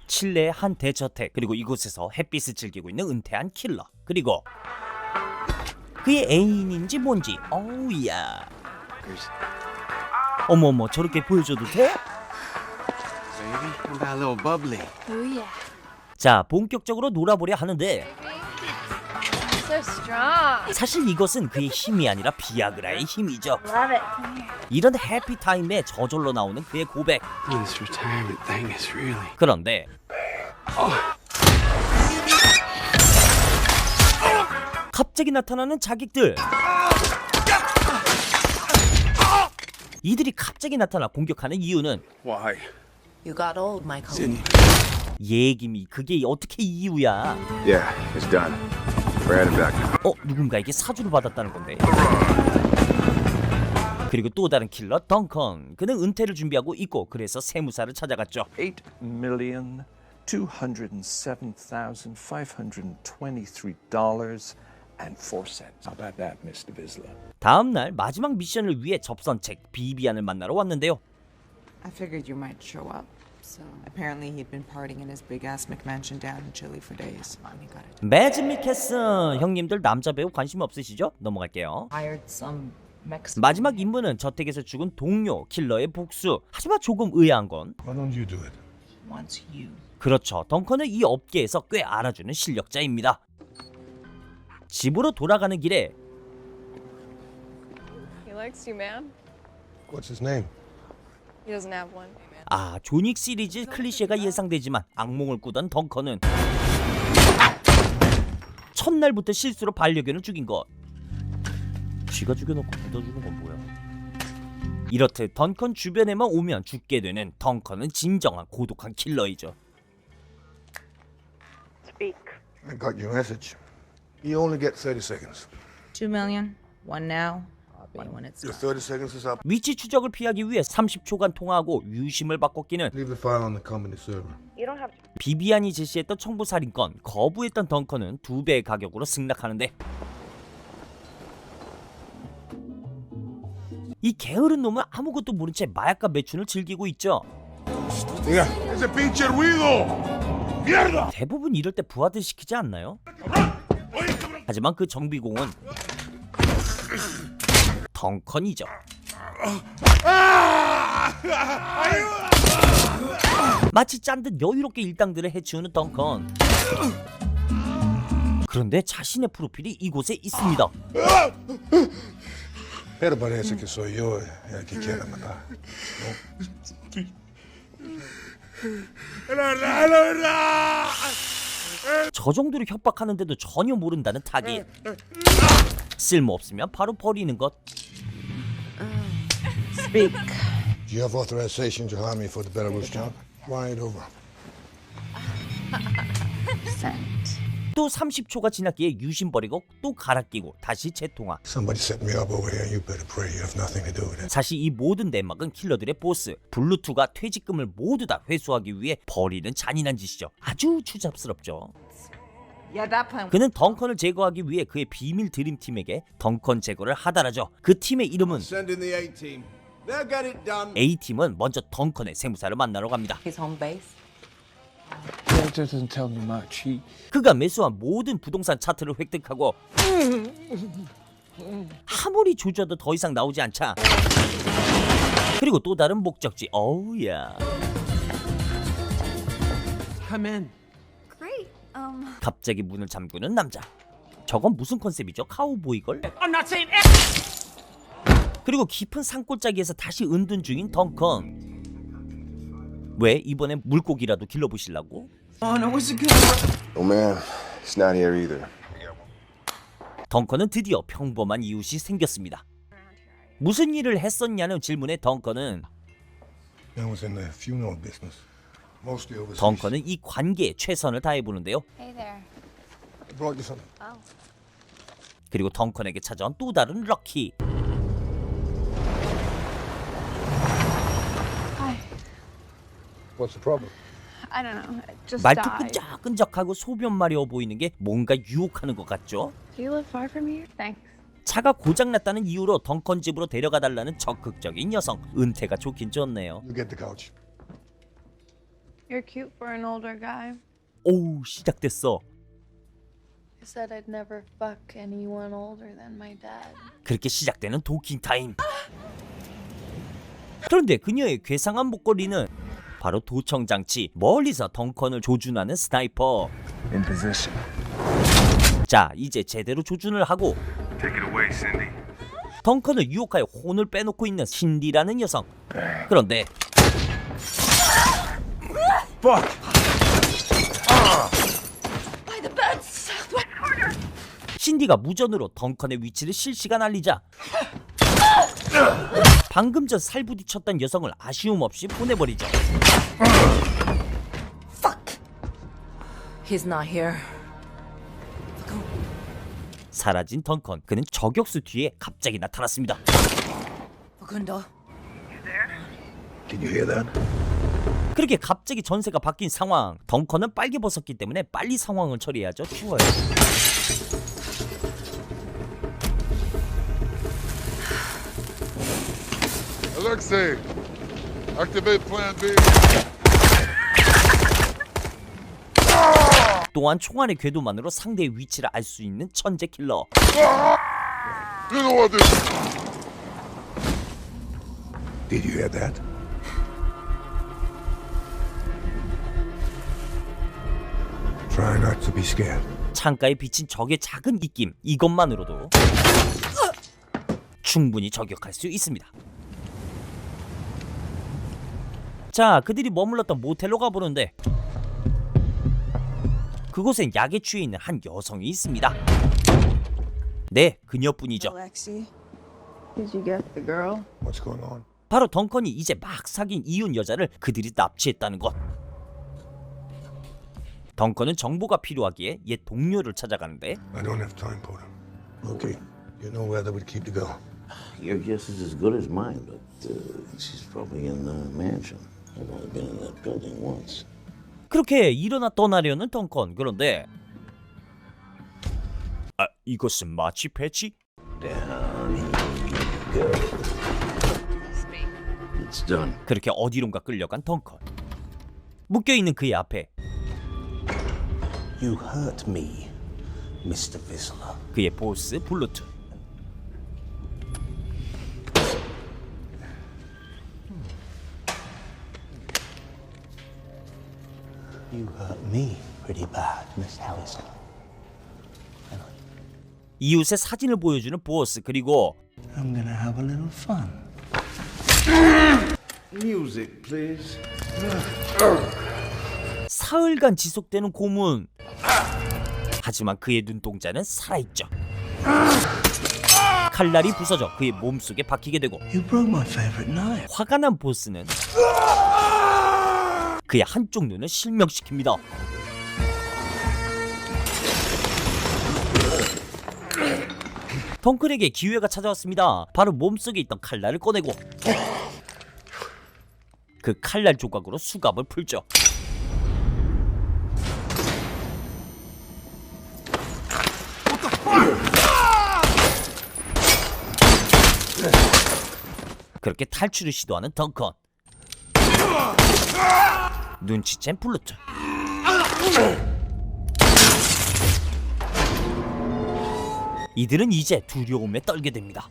칠레의 한 대저택, 그리고 이곳에서 햇빛을 즐기고 있는 은퇴한 킬러, 그리고 그의 애인인지 뭔지. 어우야. 어머머, 저렇게 보여줘도 돼? 자, 본격적으로 놀아보려 하는데 So strong. 사실 이것은 그의 힘이 아니라 비아그라의 힘이죠. Love it. 이런 해피타임에 저절로 나오는 그의 고백. This retirement thing is really. 그런데 갑자기 나타나는 자객들. 이들이 갑자기 나타나 공격하는 이유는 Why? You got old, Michael. 얘기미. 그게 어떻게 이유야? Yeah, it's done. We're headed back. 누군가에게 사주를 받았다는 건데. 그리고 또 다른 킬러 덩컨. 그는 은퇴를 준비하고 있고 그래서 세무사를 찾아갔죠. $8,207,523.04. How about that, Mr. Vizsla? 다음 날 마지막 미션을 위해 접선책 비비안을 만나러 왔는데요. I figured you might show up. So apparently he'd been partying in his big ass McMansion down in Chile for days. And he got it. 매즈 미케슨. 형님들 남자 배우 관심 없으시죠? 넘어갈게요. Hired some Mexican. 마지막 임무는 저택에서 죽은 동료 킬러의 복수. 하지만 조금 의아한 건 Why don't you do it? Wants you. 그렇죠. 덩컨은 이 업계에서 꽤 알아주는 실력자입니다. 집으로 돌아가는 길에 He likes you, man. What's his name? He doesn't have one. 존윅 시리즈 클리셰가 예상되지만 악몽을 꾸던 덩컨은 첫날부터 실수로 반려견을 죽인 것. 쥐가 죽여놓고 묻어주는 건 뭐야? 이렇듯 덩컨 주변에만 오면 죽게 되는 덩컨은 진정한 고독한 킬러이죠. Speak. I got your message. You only get 30 seconds. 2 million. One now. I'll be when it's Your done. 30 seconds is up. 위치 추적을 피하기 위해 30초간 통화하고 유심을 바꿨기는 Leave the file on the company server. You don't have to. 비비안이 제시했던 청부살인건 거부했던 덩컨은 2배의 가격으로 승낙하는데 이 게으른 놈은 아무것도 모른 채 마약과 매춘을 즐기고 있죠. Diga, ese pinche ruido. Mierda. 대부분 이럴 때 부하들 시키지 않나요? 하지만 그 정비공은 덩컨이죠. 마치 짠 듯 여유롭게 일당들을 해치우는 덩컨. 그런데 자신의 프로필이 이곳에 있습니다. Pero parece que soy yo el que quiere matar. 저 정도로 협박하는데도 전혀 모른다는 타깃. 쓸모없으면 바로 버리는 것. Speak. Do you have authorization to hire me for the Belarus job? Wire it over. Sent. 또 30초가 지났기에 유심 버리고 또 갈아 끼고 다시 재통화. Somebody set me up over here. You better pray you have nothing to do with it. 사실 이 모든 내막은 킬러들의 보스 블루투가 퇴직금을 모두 다 회수하기 위해 벌이는 잔인한 짓이죠. 아주 추잡스럽죠. Yeah, that plan. 그는 덩컨을 제거하기 위해 그의 비밀 드림팀에게 덩컨 제거를 하달하죠. 그 팀의 이름은 Send in the A-team. They'll get it done. A팀은 먼저 덩컨의 세무사를 만나러 갑니다. His home base. That doesn't tell me much. 그가 매수한 모든 부동산 차트를 획득하고 아무리 조져도 더 이상 나오지 않자 그리고 또 다른 목적지. 어우야. Come in. Great. 갑자기 문을 잠그는 남자. 저건 무슨 컨셉이죠? 카우보이걸? 그리고 깊은 산골짜기에서 다시 은둔 중인 덩컨. 왜 이번엔 물고기라도 길러보시려고? Oh man, it's not here either. 덩컨은 드디어 평범한 이웃이 생겼습니다. 무슨 일을 했었냐는 질문에 덩컨은 I was in the funeral business. Mostly overseas. 덩컨은 이 관계에 최선을 다해보는데요. Hey there. I brought you something. 그리고 덩컨에게 찾아온 또 다른 럭키. What's the problem? I don't know. It just 말투 died. 끈적끈적하고 소변 마려워 보이는 게 뭔가 유혹하는 것 같죠? Do you live far from here? Thanks. 차가 고장났다는 이유로 덩컨 집으로 데려가달라는 적극적인 여성. 은퇴가 좋긴 좋네요. You get the couch. You're cute for an older guy. 오우, 시작됐어. I said I'd never fuck anyone older than my dad. 그렇게 시작되는 도킹 타임. 그런데 그녀의 괴상한 목걸이는 바로 도청 장치. 멀리서 덩컨을 조준하는 스나이퍼. In position. 자, 이제 제대로 조준을 하고 Take it away, Cindy. 덩컨을 유혹하여 혼을 빼놓고 있는 신디라는 여성. 그런데 By the bed, southwest corner. 신디가 무전으로 덩컨의 위치를 실시간 알리자 방금 전 살부딪혔던 여성을 아쉬움 없이 보내버리죠. He's not here. 사라진 덩컨. 그는 저격수 뒤에 갑자기 나타났습니다. Facundo. Did you hear that? 그렇게 갑자기 전세가 바뀐 상황. 덩컨은 빨개 벗었기 때문에 빨리 상황을 처리해야죠. 추워요. Alexei, activate Plan B. 또한 총알의 궤도만으로 상대의 위치를 알 수 있는 천재 킬러. You know what this? Did you hear that? Try not to be scared. 창가에 비친 적의 작은 입김. 이것만으로도 충분히 저격할 수 있습니다. 자, 그들이 머물렀던 모텔로 가보는데 그곳엔 약에 취해 있는 한 여성이 있습니다. 네, 그녀뿐이죠. Alexei. Did you get the girl? What's going on? 바로 덩컨이 이제 막 사귄 이혼 여자를 그들이 납치했다는 것. 덩컨은 정보가 필요하기에 옛 동료를 찾아가는데 I don't have time for them. Okay. You know where they would keep the girl. Your guess is as good as mine, but she's probably in the mansion. I've only been in that building once. 그렇게 일어나 떠나려는 덩컨. 그런데 이것은 마치 패치? Down you go. It's done. 그렇게 어디론가 끌려간 덩컨. 묶여있는 그의 앞에 You hurt me, Mr. Vizsla. 그의 보스 블루트. You hurt me pretty bad, Miss Allison. 이웃의 사진을 보여주는 보스. 그리고 I'm gonna have a little fun. Music, please. 사흘간 지속되는 고문. 하지만 그의 눈동자는 살아있죠. 칼날이 부서져 그의 몸속에 박히게 되고 You broke my favorite knife. 화가 난 보스는 그의 한쪽 눈을 실명시킵니다. 덩컨에게 기회가 찾아왔습니다. 바로 몸속에 있던 칼날을 꺼내고 그 칼날 조각으로 수갑을 풀죠. 그렇게 탈출을 시도하는 덩컨. 눈치챈 플루트. 이들은 이제 두려움에 떨게 됩니다.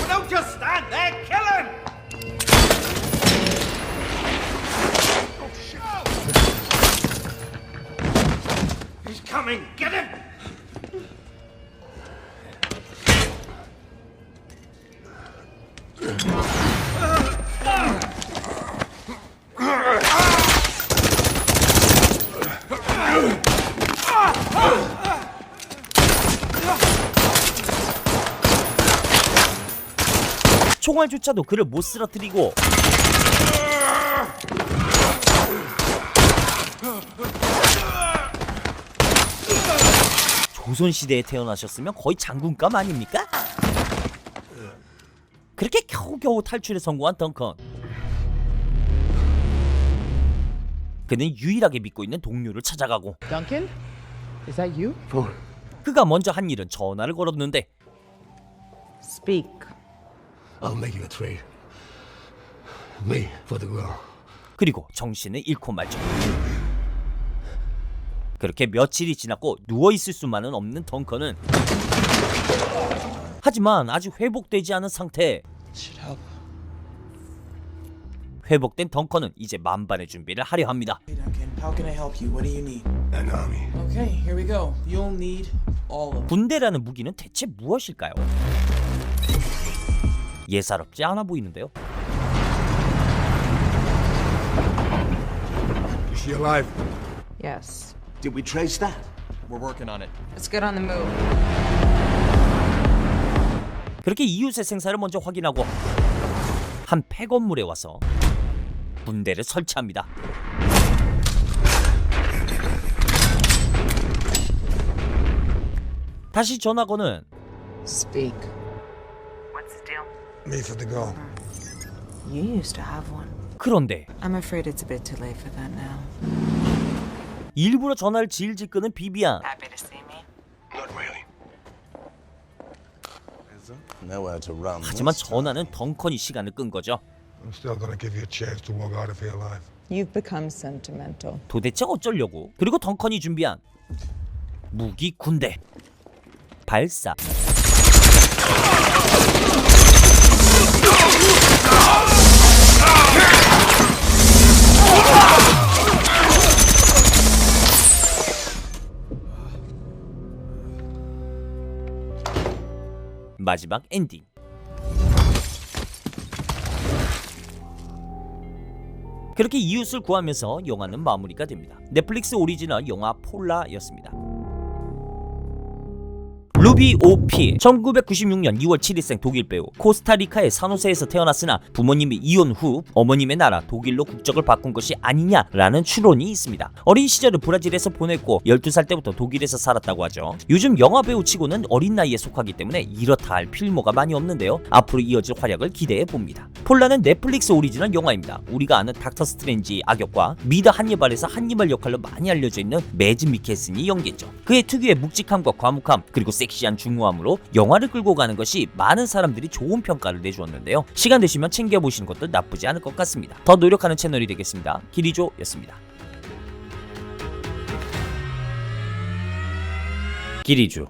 Don't just stand there, kill him! He's coming, get him! 총알조차도 그를 못 쓰러뜨리고 조선시대에 태어나셨으면 거의 장군감 아닙니까? 그렇게 겨우겨우 탈출에 성공한 덩컨. 그는 유일하게 믿고 있는 동료를 찾아가고 Duncan? Is that you? 그가 먼저 한 일은 전화를 걸었는데 Speak. I'll make you a trade. Me for the girl. 그리고 정신을 잃고 말죠. 그렇게 며칠이 지났고 누워있을 수만은 없는 덩컨은 하지만 아직 회복되지 않은 상태. 회복된 덩컨은 이제 만반의 준비를 하려 합니다. How can I help you? What do you need? An army. Okay, here we go. You'll need all of them. 군대라는 무기는 대체 무엇일까요? 예사롭지 않아 보이는데요. Is she alive? Yes. Did we trace that? We're working on it. Let's get on the move. 그렇게 이웃의 생사를 먼저 확인하고 한 폐건물에 와서 군대를 설치합니다. 다시 전화 거는 Speak. What's the deal? Me for the girl. You used to have one. 그런데 I'm afraid it's a bit too late for that now. 일부러 전화를 질질 끄는 비비안. Happy to see me? Not really. Nowhere to run. 하지만 전화는 덩컨이 시간을 끈 거죠. I'm still gonna give you a chance to walk out of here alive. You've become sentimental. 도대체 어쩌려고? 그리고 덩컨이 준비한 무기 군대 발사. 마지막 엔딩. 그렇게 이웃을 구하면서 영화는 마무리가 됩니다. 넷플릭스 오리지널 영화 폴라였습니다. 루비 오피 1996년 2월 7일생 독일 배우. 코스타리카의 산호세에서 태어났으나 부모님이 이혼 후 어머님의 나라 독일로 국적을 바꾼 것이 아니냐라는 추론이 있습니다. 어린 시절을 브라질에서 보냈고 12살 때부터 독일에서 살았다고 하죠. 요즘 영화 배우치고는 어린 나이에 속하기 때문에 이렇다 할 필모가 많이 없는데요. 앞으로 이어질 활약을 기대해 봅니다. 폴라는 넷플릭스 오리지널 영화입니다. 우리가 아는 닥터 스트레인지 악역과 미드 한니발에서 한니발 역할로 많이 알려져 있는 매즈 미켈슨이 연기했죠. 그의 특유의 묵직함과 과묵함 그리고 섹시한 중후함으로 영화를 끌고 가는 것이 많은 사람들이 좋은 평가를 내주었는데요. 시간 되시면 챙겨보시는 것도 나쁘지 않을 것 같습니다. 더 노력하는 채널이 되겠습니다. 기리조였습니다. 기리조